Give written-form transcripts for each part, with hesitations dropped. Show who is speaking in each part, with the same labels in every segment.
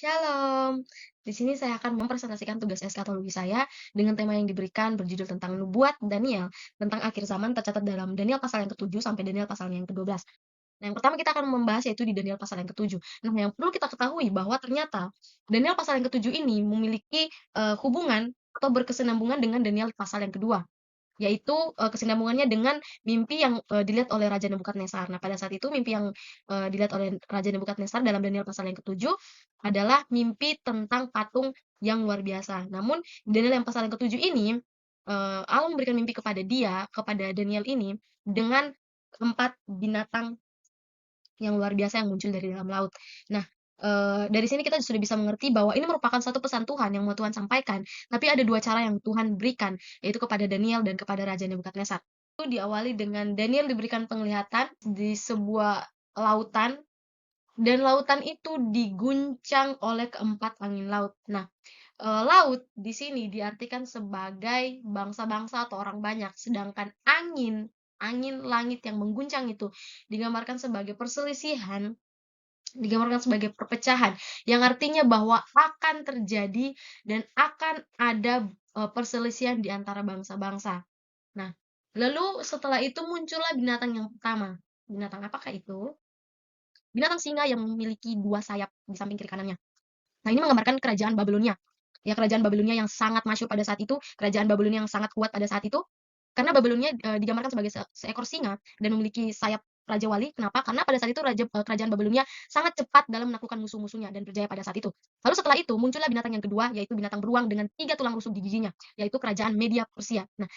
Speaker 1: Shalom. Di sini saya akan mempresentasikan tugas eskatologi saya dengan tema yang diberikan berjudul tentang nubuat Daniel tentang akhir zaman tercatat dalam Daniel pasal yang ke-7 sampai Daniel pasal yang ke-12. Nah, yang pertama kita akan membahas yaitu di Daniel pasal yang ke-7. Nah, yang perlu kita ketahui bahwa ternyata Daniel pasal yang ke-7 ini memiliki hubungan atau berkesinambungan dengan Daniel pasal yang kedua, yaitu kesinambungannya dengan mimpi yang dilihat oleh Raja Nebukadnezar. Nah, pada saat itu mimpi yang dilihat oleh Raja Nebukadnezar dalam Daniel pasal yang ke-7 adalah mimpi tentang patung yang luar biasa. Namun Daniel yang pasal yang ke-7 ini Allah memberikan mimpi kepada Daniel ini dengan 4 binatang yang luar biasa yang muncul dari dalam laut. Nah, dari sini kita sudah bisa mengerti bahwa ini merupakan satu pesan Tuhan yang mau Tuhan sampaikan, tapi ada 2 cara yang Tuhan berikan, yaitu kepada Daniel dan kepada Raja Nebukadnezar. Itu diawali dengan Daniel diberikan penglihatan di sebuah lautan, dan lautan itu diguncang oleh keempat angin laut. Nah, laut di sini diartikan sebagai bangsa-bangsa atau orang banyak, sedangkan angin angin langit yang mengguncang itu digambarkan sebagai perselisihan, digambarkan sebagai perpecahan, yang artinya bahwa akan terjadi dan akan ada perselisihan di antara bangsa-bangsa. Nah, lalu setelah itu muncullah binatang yang pertama. Binatang apakah itu? Binatang singa yang memiliki 2 sayap di samping kiri kanannya. Nah, ini menggambarkan kerajaan Babilonia. Ya, kerajaan Babilonia yang sangat masyhur pada saat itu, kerajaan Babilonia yang sangat kuat pada saat itu, karena Babilonia digambarkan sebagai seekor singa dan memiliki sayap raja wali. Kenapa? Karena pada saat itu kerajaan Babilonia sangat cepat dalam menaklukkan musuh-musuhnya dan berjaya pada saat itu. Lalu setelah itu muncullah binatang yang kedua, yaitu binatang beruang dengan 3 tulang rusuk di giginya, yaitu kerajaan Media Persia. Nah,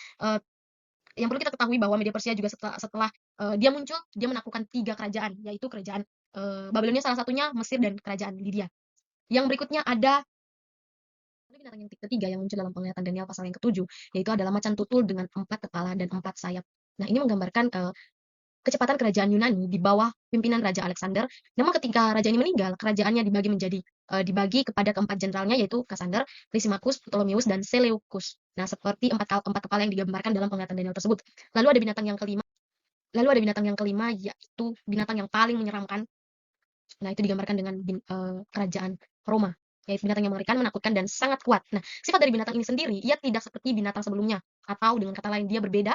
Speaker 1: yang perlu kita ketahui bahwa Media Persia juga setelah dia muncul, dia menaklukkan 3 kerajaan, yaitu kerajaan Babilonia salah satunya, Mesir, dan kerajaan Lydia. Yang berikutnya ada binatang yang ketiga yang muncul dalam penglihatan Daniel pasal yang ke-7, yaitu adalah macan tutul dengan 4 kepala dan 4 sayap. Nah, ini menggambarkan kecepatan kerajaan Yunani di bawah pimpinan Raja Alexander. Namun ketika raja ini meninggal, kerajaannya dibagi kepada keempat jenderalnya, yaitu Cassander, Lysimachus, Ptolemaeus, dan Seleucus. Nah, seperti empat kepala yang digambarkan dalam penglihatan Daniel tersebut. Lalu ada binatang yang kelima, yaitu binatang yang paling menyeramkan. Nah, itu digambarkan dengan kerajaan Roma, yaitu binatang yang mengerikan, menakutkan, dan sangat kuat. Nah, sifat dari binatang ini sendiri, ia tidak seperti binatang sebelumnya, atau dengan kata lain dia berbeda.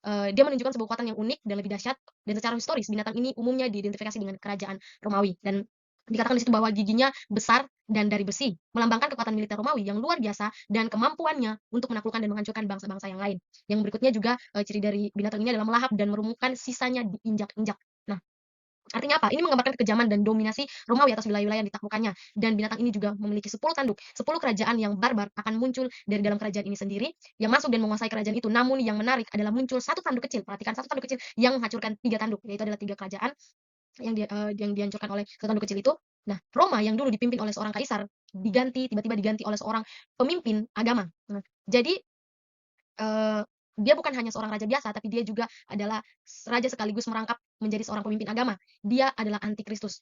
Speaker 1: Dia menunjukkan sebuah kekuatan yang unik dan lebih dahsyat, dan secara historis binatang ini umumnya diidentifikasi dengan kerajaan Romawi, dan dikatakan di situ bahwa giginya besar dan dari besi, melambangkan kekuatan militer Romawi yang luar biasa dan kemampuannya untuk menaklukkan dan menghancurkan bangsa-bangsa yang lain. Yang berikutnya juga ciri dari binatang ini adalah melahap dan merumukkan, sisanya diinjak-injak. Nah, artinya apa? Ini menggambarkan kekejaman dan dominasi Romawi atas wilayah-wilayah yang ditaklukkannya. Dan binatang ini juga memiliki 10 tanduk. 10 kerajaan yang barbar akan muncul dari dalam kerajaan ini sendiri, yang masuk dan menguasai kerajaan itu. Namun yang menarik adalah muncul satu tanduk kecil. Perhatikan, satu tanduk kecil yang menghancurkan 3 tanduk, yaitu adalah 3 kerajaan yang dihancurkan oleh satu tanduk kecil itu. Nah, Roma yang dulu dipimpin oleh seorang kaisar tiba-tiba diganti oleh seorang pemimpin agama. Nah, jadi Eee, dia bukan hanya seorang raja biasa, tapi dia juga adalah raja sekaligus merangkap menjadi seorang pemimpin agama. Dia adalah antikristus.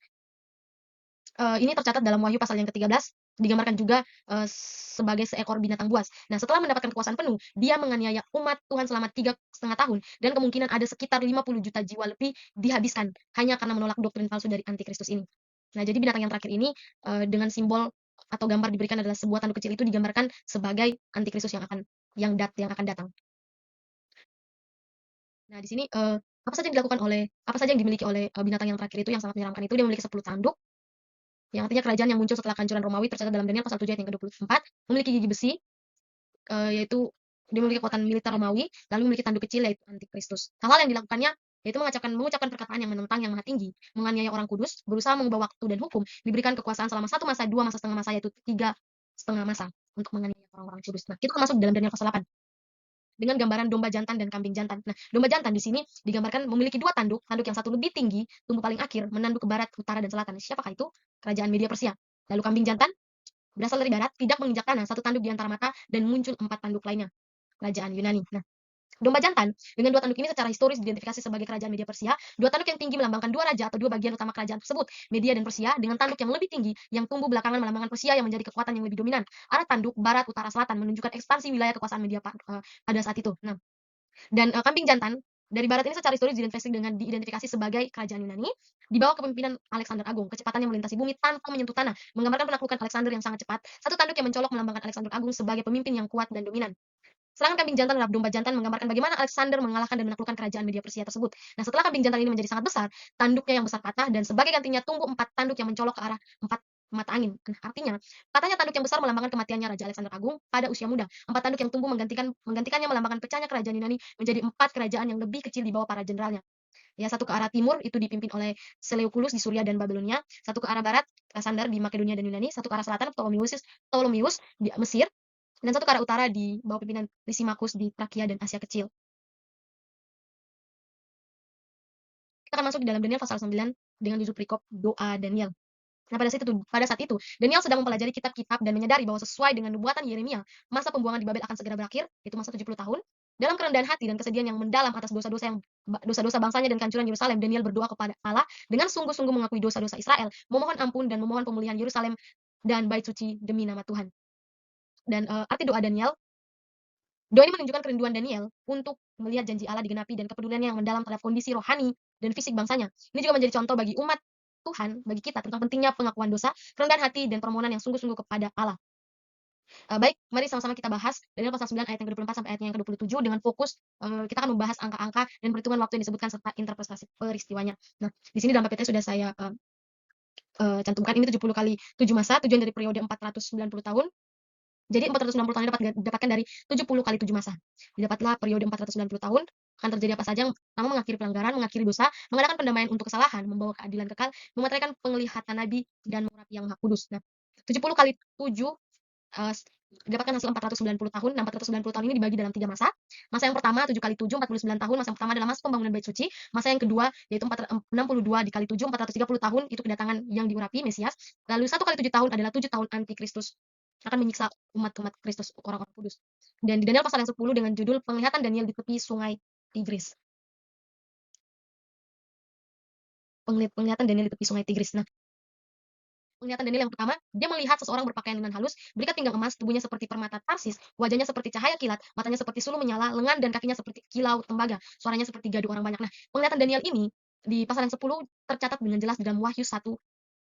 Speaker 1: Ini tercatat dalam Wahyu pasal yang ke-13, digambarkan juga sebagai seekor binatang buas. Nah, setelah mendapatkan kekuasaan penuh, dia menganiaya umat Tuhan selama 3,5 tahun, dan kemungkinan ada sekitar 50 juta jiwa lebih dihabiskan hanya karena menolak doktrin palsu dari antikristus ini. Nah, jadi binatang yang terakhir ini dengan simbol atau gambar diberikan adalah sebuah tanduk kecil, itu digambarkan sebagai antikristus yang akan datang. Nah, di sini, apa saja yang dimiliki oleh binatang yang terakhir itu yang sangat menyeramkan itu, dia memiliki 10 tanduk, yang artinya kerajaan yang muncul setelah kehancuran Romawi tercatat dalam Daniel pasal 7 ayat yang ke-24, memiliki gigi besi, yaitu dia memiliki kekuatan militer Romawi, lalu memiliki tanduk kecil yaitu antikristus. Hal-hal yang dilakukannya yaitu mengucapkan perkataan yang menentang Yang Maha Tinggi, menganiaya orang kudus, berusaha mengubah waktu dan hukum, diberikan kekuasaan selama 1 masa, 2 masa, setengah masa, yaitu 3,5 masa untuk menganiaya orang-orang kudus. Nah, itu termasuk dalam Daniel pasal 8. Dengan gambaran domba jantan dan kambing jantan. Nah, domba jantan di sini digambarkan memiliki 2 tanduk, tanduk yang satu lebih tinggi, tumbuh paling akhir, menanduk ke barat, utara, dan selatan. Siapakah itu? Kerajaan Media Persia. Lalu kambing jantan berasal dari barat, tidak menginjak tanah, satu tanduk di antara mata, dan muncul 4 tanduk lainnya. Kerajaan Yunani. Nah, domba jantan dengan 2 tanduk ini secara historis diidentifikasi sebagai kerajaan Media Persia. 2 tanduk yang tinggi melambangkan 2 raja atau 2 bagian utama kerajaan tersebut, Media dan Persia, dengan tanduk yang lebih tinggi yang tumbuh belakangan melambangkan Persia yang menjadi kekuatan yang lebih dominan. Arah tanduk barat, utara, selatan menunjukkan ekspansi wilayah kekuasaan Media pada saat itu. Nah, dan kambing jantan Dari barat ini secara historis diidentifikasi sebagai kerajaan Yunani di bawah kepemimpinan Alexander Agung. Kecepatan yang melintasi bumi tanpa menyentuh tanah, menggambarkan penaklukan Alexander yang sangat cepat. Satu tanduk yang mencolok melambangkan Alexander Agung sebagai pemimpin yang kuat dan dominan. Serangan kambing jantan terhadap domba jantan menggambarkan bagaimana Alexander mengalahkan dan menaklukkan kerajaan Media Persia tersebut. Nah, setelah kambing jantan ini menjadi sangat besar, tanduknya yang besar patah dan sebagai gantinya tumbuh 4 tanduk yang mencolok ke arah 4 mata angin. Nah, artinya, patahnya tanduk yang besar melambangkan kematiannya Raja Alexander Agung pada usia muda. 4 tanduk yang tumbuh menggantikannya melambangkan pecahnya kerajaan Yunani menjadi 4 kerajaan yang lebih kecil di bawah para jenderalnya. Ya, satu ke arah timur itu dipimpin oleh Seleucus di Suria dan Babilonia, satu ke arah barat Kasandar di Makedonia dan Yunani, satu ke arah selatan Ptolemeus di Mesir, dan satu ke arah utara di bawah pimpinan Lysimachus di Trakia dan Asia Kecil. Kita akan masuk di dalam Daniel pasal 9 dengan judul perikop doa Daniel. Nah, pada saat itu, Daniel sedang mempelajari kitab-kitab dan menyadari bahwa sesuai dengan nubuatan Yeremia, masa pembuangan di Babel akan segera berakhir, yaitu masa 70 tahun. Dalam kerendahan hati dan kesedihan yang mendalam atas dosa-dosa bangsanya dan kehancuran Yerusalem, Daniel berdoa kepada Allah dengan sungguh-sungguh mengakui dosa-dosa Israel, memohon ampun dan memohon pemulihan Yerusalem dan bait suci demi nama Tuhan. Dan arti doa Daniel, doa ini menunjukkan kerinduan Daniel untuk melihat janji Allah digenapi dan kepeduliannya yang mendalam terhadap kondisi rohani dan fisik bangsanya. Ini juga menjadi contoh bagi umat Tuhan, bagi kita tentang pentingnya pengakuan dosa, kerendahan hati, dan permohonan yang sungguh-sungguh kepada Allah. Baik, mari sama-sama kita bahas Daniel pasal 9 ayat yang ke-24 sampai ayat yang ke-27 dengan fokus kita akan membahas angka-angka dan perhitungan waktu yang disebutkan serta interpretasi peristiwanya. Nah, di sini dalam PPT sudah saya cantumkan ini 70 kali 7 masa, tujuan dari periode 490 tahun. Jadi 490 tahun didapatkan dari 70 kali 7 masa. Didapatlah periode 490 tahun, akan terjadi apa saja yang pertama mengakhiri pelanggaran, mengakhiri dosa, mengadakan pendamaian untuk kesalahan, membawa keadilan kekal, memeteraikan penglihatan nabi, dan mengurapi yang maha kudus. Nah, 70 kali 7 didapatkan hasil 490 tahun. Nah, 490 tahun ini dibagi dalam 3 masa. Masa yang pertama 7 kali 7, 49 tahun. Masa yang pertama adalah masa pembangunan bait suci. Masa yang kedua yaitu 62 dikali 7, 430 tahun, itu kedatangan yang diurapi Mesias. Lalu 1 kali 7 tahun adalah 7 tahun antikristus akan menyiksa umat-umat Kristus, orang-orang kudus. Dan di Daniel pasal yang 10 dengan judul penglihatan Daniel di tepi sungai Tigris. Penglihatan Daniel di tepi sungai Tigris. Nah, penglihatan Daniel yang pertama, dia melihat seseorang berpakaian linen halus, berikat pinggang emas, tubuhnya seperti permata Tarsis, wajahnya seperti cahaya kilat, matanya seperti sulu menyala, lengan dan kakinya seperti kilau tembaga, suaranya seperti gaduh orang banyak. Nah, penglihatan Daniel ini di pasal yang 10 tercatat dengan jelas di dalam Wahyu 1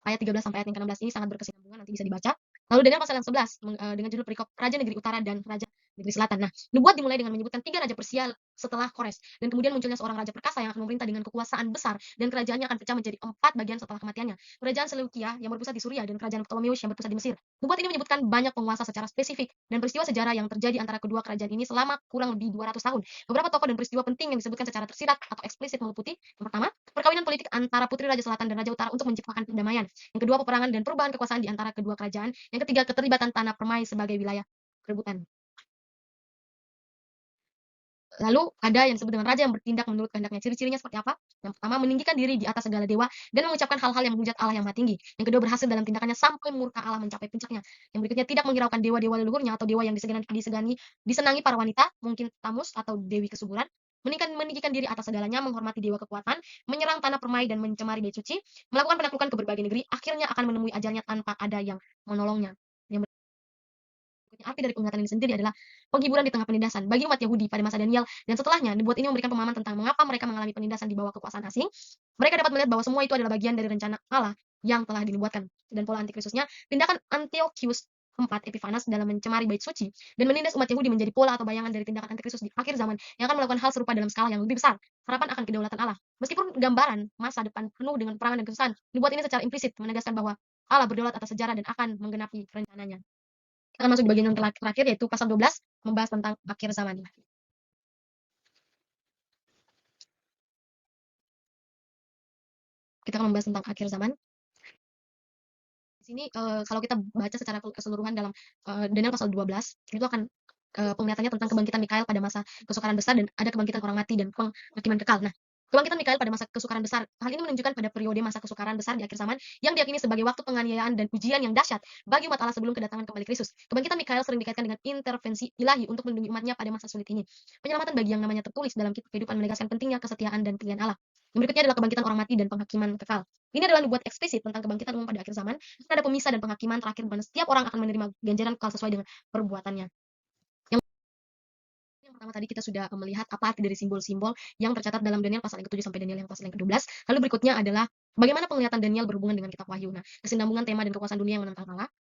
Speaker 1: ayat 13 sampai ayat yang ke-16 ini sangat berkesinambungan, nanti bisa dibaca. Lalu Daniel pasal yang 11 dengan judul perikop Raja Negeri Utara dan Raja Negeri Selatan. Nah, nubuat dimulai dengan menyebutkan 3 raja Persia setelah Kores, dan kemudian munculnya seorang raja perkasa yang akan memerintah dengan kekuasaan besar, dan kerajaannya akan pecah menjadi 4 bagian setelah kematiannya. Kerajaan Seleukia yang berpusat di Suria dan kerajaan Ptolemeus yang berpusat di Mesir. Nubuat ini menyebutkan banyak penguasa secara spesifik dan peristiwa sejarah yang terjadi antara kedua kerajaan ini selama kurang lebih 200 tahun. Beberapa tokoh dan peristiwa penting yang disebutkan secara tersirat atau eksplisit meliputi yang pertama, perkawinan politik antara putri Raja Selatan dan Raja Utara untuk menciptakan perdamaian. Yang kedua, peperangan dan perubahan kekuasaan di antara kedua kerajaan. Yang ketiga, keterlibatan tanah permai sebagai wilayah perebutan. Lalu ada yang disebut dengan raja yang bertindak menurut kehendaknya. Ciri-cirinya seperti apa? Yang pertama, meninggikan diri di atas segala dewa dan mengucapkan hal-hal yang menghujat Allah yang maha tinggi. Yang kedua, berhasil dalam tindakannya sampai murka Allah mencapai puncaknya. Yang berikutnya, tidak menghiraukan dewa-dewa leluhurnya atau dewa yang disenangi para wanita, mungkin Tamus atau Dewi Kesuburan. Meninggikan diri atas segalanya, menghormati dewa kekuatan, menyerang tanah permai dan mencemari bait suci, melakukan penaklukan ke berbagai negeri, akhirnya akan menemui ajalnya tanpa ada yang menolongnya. Yang arti dari penglihatan ini sendiri adalah penghiburan di tengah penindasan bagi umat Yahudi pada masa Daniel dan setelahnya. Nubuat ini memberikan pemahaman tentang mengapa mereka mengalami penindasan di bawah kekuasaan asing. Mereka dapat melihat bahwa semua itu adalah bagian dari rencana Allah yang telah dinubuatkan. Dan pola antikristusnya, tindakan Antiochus IV Epiphanes dalam mencemari bait suci dan menindas umat Yahudi menjadi pola atau bayangan dari tindakan antikristus di akhir zaman yang akan melakukan hal serupa dalam skala yang lebih besar. Harapan akan kedaulatan Allah. Meskipun gambaran masa depan penuh dengan perangan dan kesusahan, nubuat ini secara implisit menegaskan bahwa Allah berdaulat atas sejarah dan akan menggenapi rencananya. Kita akan masuk di bagian yang terakhir yaitu pasal 12 membahas tentang akhir zaman. Kita akan membahas tentang akhir zaman. Di sini kalau kita baca secara keseluruhan dalam Daniel pasal 12 itu akan penglihatannya tentang kebangkitan Mikael pada masa kesukaran besar dan ada kebangkitan orang mati dan penghakiman kekal. Nah, kebangkitan Mikael pada masa kesukaran besar, hal ini menunjukkan pada periode masa kesukaran besar di akhir zaman yang diyakini sebagai waktu penganiayaan dan ujian yang dahsyat bagi umat Allah sebelum kedatangan kembali Kristus. Kebangkitan Mikael sering dikaitkan dengan intervensi ilahi untuk melindungi umatnya pada masa sulit ini. Penyelamatan bagi yang namanya tertulis dalam kitab kehidupan menegaskan pentingnya kesetiaan dan pilihan Allah. Yang berikutnya adalah kebangkitan orang mati dan penghakiman kekal. Ini adalah nubuat eksplisit tentang kebangkitan umum pada akhir zaman. Ada pemisah dan penghakiman terakhir di mana setiap orang akan menerima ganjaran kekal sesuai dengan perbuatannya. Yang Pertama tadi kita sudah melihat apa arti dari simbol-simbol yang tercatat dalam Daniel pasal yang ke-7 sampai Daniel yang pasal yang ke-12. Lalu berikutnya adalah bagaimana penglihatan Daniel berhubungan dengan kitab Wahyu. Nah, kesinambungan tema dan kekuasaan dunia yang menentang Allah,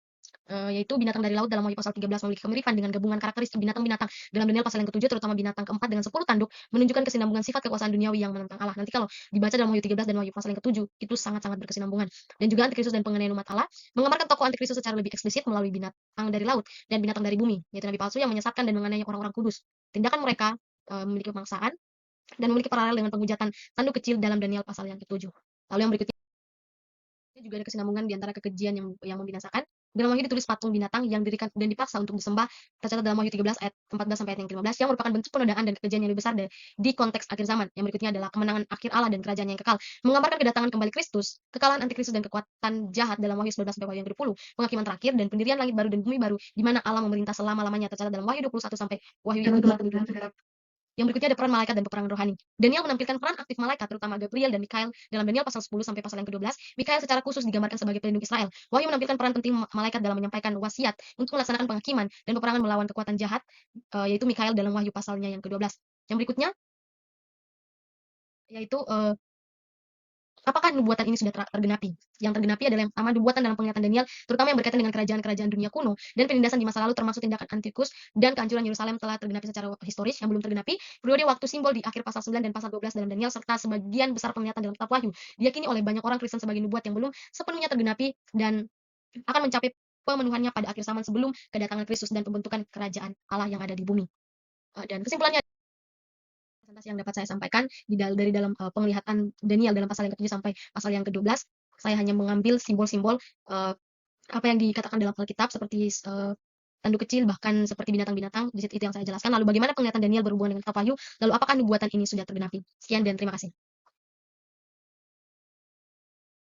Speaker 1: yaitu binatang dari laut dalam Wahyu pasal 13 memiliki kemiripan dengan gabungan karakteristik binatang-binatang dalam Daniel pasal yang ke-7, terutama binatang keempat dengan 10 tanduk, menunjukkan kesinambungan sifat kekuasaan duniawi yang menentang Allah. Nanti kalau dibaca dalam Wahyu 13 dan Wahyu pasal yang ke-7, itu sangat-sangat berkesinambungan. Dan juga antikristus dan penganiayaan umat Allah, menggambarkan tokoh antikristus secara lebih eksplisit melalui binatang dari laut dan binatang dari bumi, yaitu nabi palsu yang menyesatkan dan menganiaya orang-orang kudus. Tindakan mereka memiliki pemaksaan dan memiliki paralel dengan penghujatan tanduk kecil dalam Daniel pasal yang ke-7. Lalu yang berikutnya juga ada kesinambungan di antara kekejian yang membinasakan. Dalam Wahyu ditulis patung binatang yang didirikan dan dipaksa untuk disembah, tercatat dalam Wahyu 13 ayat 14 sampai ayat yang ke-15, yang merupakan bentuk penodaan dan kekejian yang lebih besar di konteks akhir zaman. Yang berikutnya adalah kemenangan akhir Allah dan kerajaannya yang kekal, menggambarkan kedatangan kembali Kristus, kekalahan antikristus dan kekuatan jahat dalam Wahyu 19 sampai Wahyu yang ke-20, penghakiman terakhir dan pendirian langit baru dan bumi baru di mana Allah memerintah selama-lamanya, tercatat dalam Wahyu 21 sampai Wahyu yang ke-22. Yang berikutnya ada peran malaikat dan peperangan rohani. Daniel menampilkan peran aktif malaikat, terutama Gabriel dan Mikael dalam Daniel pasal 10 sampai pasal yang ke-12. Mikael secara khusus digambarkan sebagai pelindung Israel. Wahyu menampilkan peran penting malaikat dalam menyampaikan wasiat untuk melaksanakan penghakiman dan peperangan melawan kekuatan jahat, yaitu Mikael dalam Wahyu pasalnya yang ke-12. Yang berikutnya yaitu apakah nubuatan ini sudah tergenapi? Yang tergenapi adalah yang pertama, nubuatan dalam penglihatan Daniel, terutama yang berkaitan dengan kerajaan-kerajaan dunia kuno dan penindasan di masa lalu, termasuk tindakan Antikus dan kehancuran Yerusalem telah tergenapi secara historis. Yang belum tergenapi, periode waktu simbol di akhir pasal 9 dan pasal 12 dalam Daniel, serta sebagian besar penglihatan dalam kitab Wahyu diyakini oleh banyak orang Kristen sebagai nubuat yang belum sepenuhnya tergenapi dan akan mencapai pemenuhannya pada akhir zaman sebelum kedatangan Kristus dan pembentukan kerajaan Allah yang ada di bumi. Dan kesimpulannya yang dapat saya sampaikan dari dalam penglihatan Daniel dalam pasal yang ke-7 sampai pasal yang ke-12, saya hanya mengambil simbol-simbol apa yang dikatakan dalam Alkitab seperti tanduk kecil, bahkan seperti binatang-binatang, di situ itu yang saya jelaskan. Lalu bagaimana penglihatan Daniel berhubungan dengan kitab Wahyu, lalu apakah nubuatan ini sudah tergenapi? Sekian dan terima kasih.